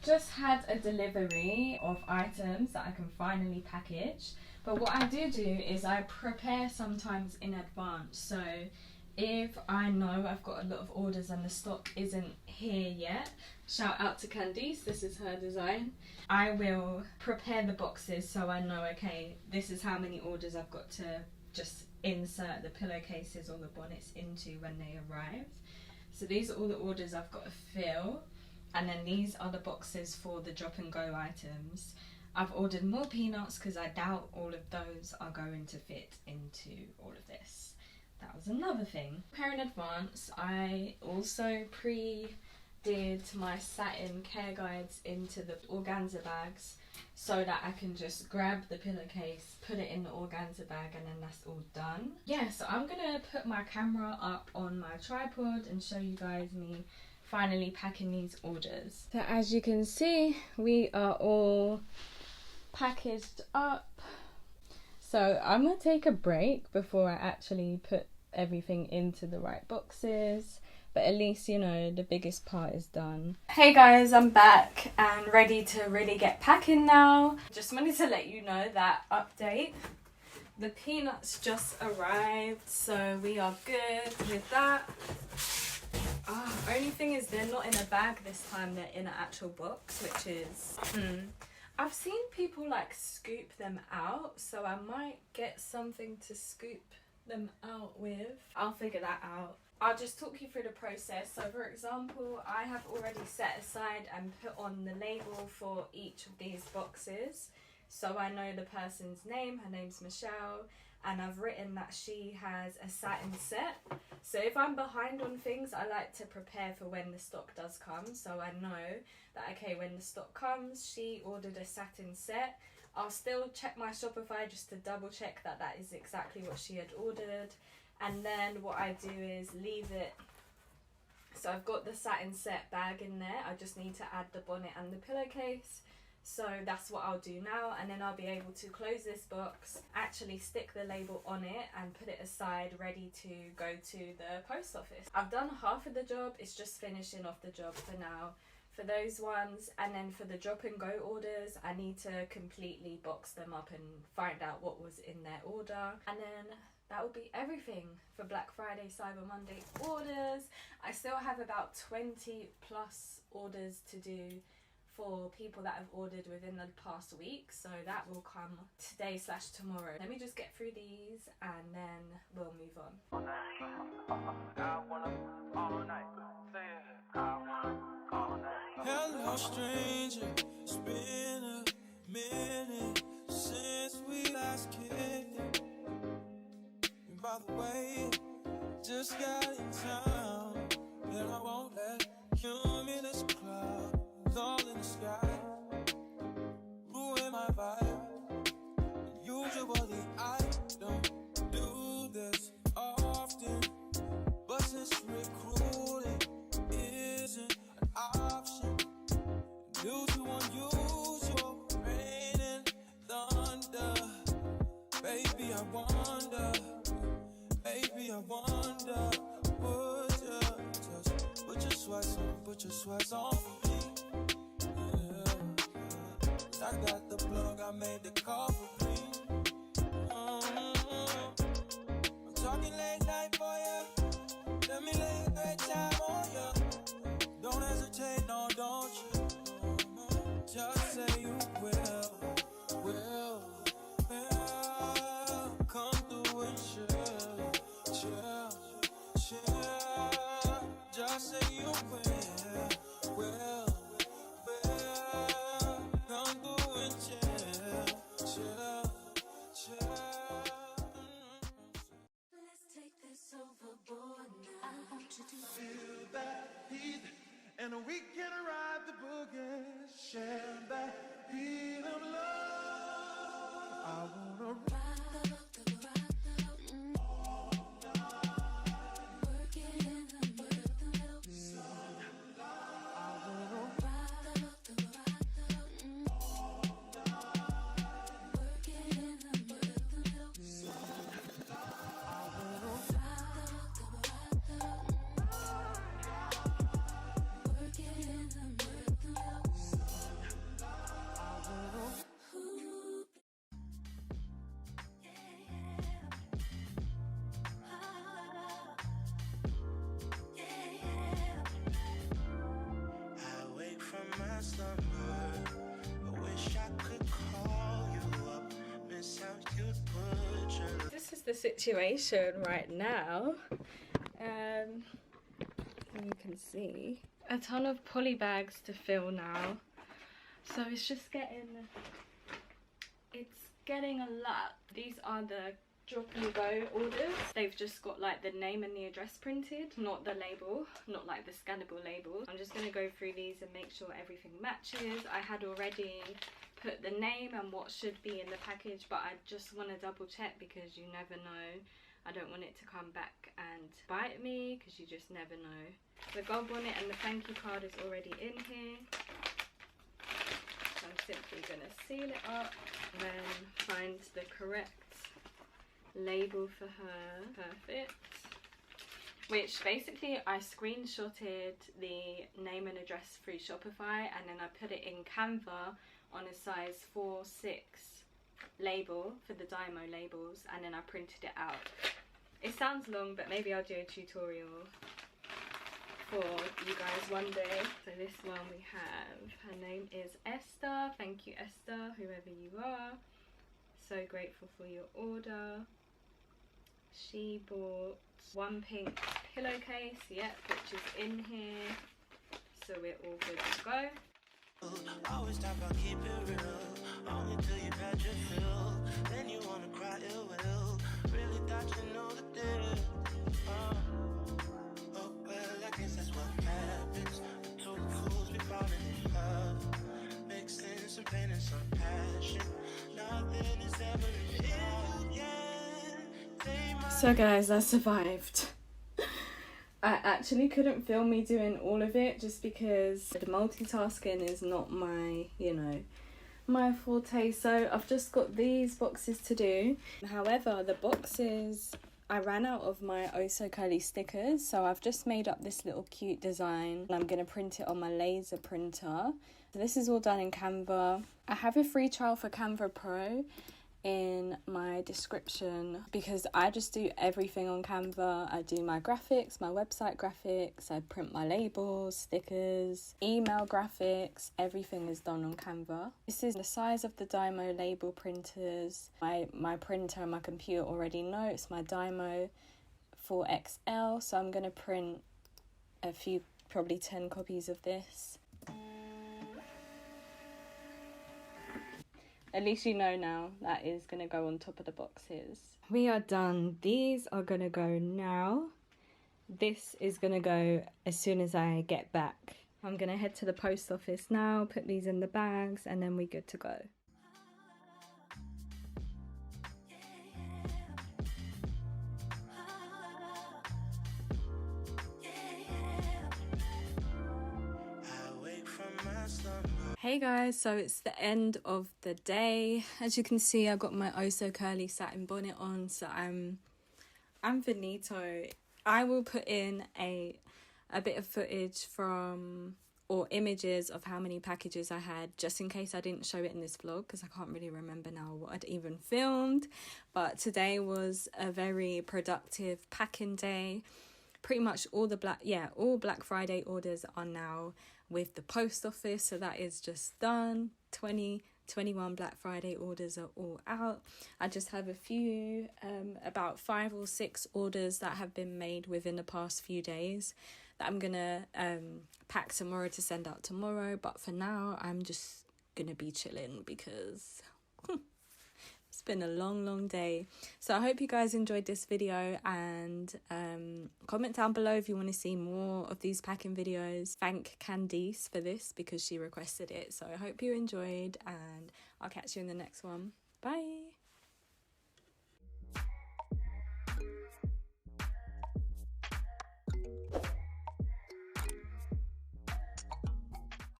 just had a delivery of items that I can finally package. But what I do is I prepare sometimes in advance. So if I know I've got a lot of orders and the stock isn't here yet, shout out to Candice, this is her design, I will prepare the boxes so I know, okay, this is how many orders I've got to just insert the pillowcases or the bonnets into when they arrive. So these are all the orders I've got to fill, and then these are the boxes for the drop and go items. I've ordered more peanuts because I doubt all of those are going to fit into all of this. That was another thing. Prepare in advance. I also did my satin care guides into the organza bags so that I can just grab the pillowcase, put it in the organza bag, and then that's all done. Yeah, so I'm gonna put my camera up on my tripod and show you guys me finally packing these orders. So as you can see, we are all packaged up. So I'm gonna take a break before I actually put everything into the right boxes, but at least, you know, the biggest part is done. Hey guys, I'm back and ready to really get packing now. Just wanted to let you know that update. The peanuts just arrived, so we are good with that. Only thing is they're not in a bag this time, they're in an actual box, which is I've seen people like scoop them out, so I might get something to scoop them out with. I'll figure that out. I'll just talk you through the process. So for example, I have already set aside and put on the label for each of these boxes, so I know the person's name. Her name's Michelle, and I've written that she has a satin set. So if I'm behind on things, I like to prepare for when the stock does come, so I know that, okay, when the stock comes, she ordered a satin set. I'll still check my Shopify just to double check that that is exactly what she had ordered, and then what I do is leave it. So I've got the satin set bag in there, I just need to add the bonnet and the pillowcase. So that's what I'll do now, and then I'll be able to close this box, actually stick the label on it and put it aside ready to go to the post office. I've done half of the job, it's just finishing off the job for now for those ones, and then for the drop and go orders I need to completely box them up and find out what was in their order, and then that will be everything for Black Friday, Cyber Monday orders. I still have about 20 plus orders to do for people that have ordered within the past week, so that will come today/tomorrow. Let me just get through these and then we'll move on. Hello stranger, it's been a minute since we last kicked it. And by the way, just got in town, and I won't let cumulus clouds all in the sky ruin my vibe. And usually I don't do this often, but since recruiting isn't an option due to unusual rain and thunder, baby I wonder, would you just put your sweats on for me? Yeah. I got the plug, I made the call for me. I'm talking late night for ya. Let me lay a great time on ya. Don't hesitate, no, don't you? Just say you will. Come through and chill. Just say you will. Come through and chill. Let's take this overboard now. I want you to Feel that heat, and we can ride the boogie. Share that beat of love. I wanna rock the boat, all night. Work it in the middle. I wanna Rock the boat, all night. Work it in the middle. Work it in the middle. the situation right now. You can see a ton of poly bags to fill now, so it's just getting a lot. These are the drop and go orders. They've just got like the name and the address printed, not the label, not like the scannable label. I'm just gonna go through these and make sure everything matches. I had already put the name and what should be in the package, but I just want to double check because you never know. I don't want it to come back and bite me because you just never know. The gold bonnet and the thank you card is already in here. So I'm simply going to seal it up and then find the correct label for her. Perfect. Which basically I screenshotted the name and address through Shopify, and then I put it in Canva on a size 4/6 label for the DYMO labels, and then I printed it out. It sounds long, but maybe I'll do a tutorial for you guys one day. So this one we have, her name is Esther. Thank you, Esther, whoever you are. So grateful for your order. She bought one pink pillowcase, yep, which is in here, so we're all good to go. Always talk about keep it real, only till you had your fill, then you wanna cry ill will. Really thought you know the deal. Oh well, I guess that's what happens. The two fools be falling in love, mixing some pain and some passion. Nothing is ever enough. So guys, I survived. I actually couldn't film me doing all of it just because the multitasking is not my, you know, my forte. So I've just got these boxes to do. However, the boxes, I ran out of my Oso Curly stickers, so I've just made up this little cute design and I'm going to print it on my laser printer. So this is all done in Canva. I have a free trial for Canva Pro in my description because I just do everything on Canva. I do my graphics, my website graphics, I print my labels, stickers, email graphics, everything is done on Canva. This is the size of the DYMO label printers. My printer and my computer already know it's my DYMO 4XL, so I'm going to print a few, probably 10 copies of this. At least you know now that is going to go on top of the boxes. We are done. These are going to go now. This is going to go as soon as I get back. I'm going to head to the post office now, put these in the bags, and then we're good to go. Hey guys, so it's the end of the day. As you can see, I got my Oso Curly satin bonnet on, so I'm finito. I will put in a bit of footage from, or images of how many packages I had, just in case I didn't show it in this vlog, because I can't really remember now what I'd even filmed. But today was a very productive packing day. Pretty much all Black Friday orders are now with the post office, so that is just done. 21 Black Friday orders are all out. I just have a few, about 5 or 6 orders that have been made within the past few days that I'm gonna pack tomorrow to send out tomorrow, but for now I'm just gonna be chilling because it's been a long day. So I hope you guys enjoyed this video, and comment down below if you want to see more of these packing videos. Thank Candice for this because she requested it. So I hope you enjoyed, and I'll catch you in the next one. Bye.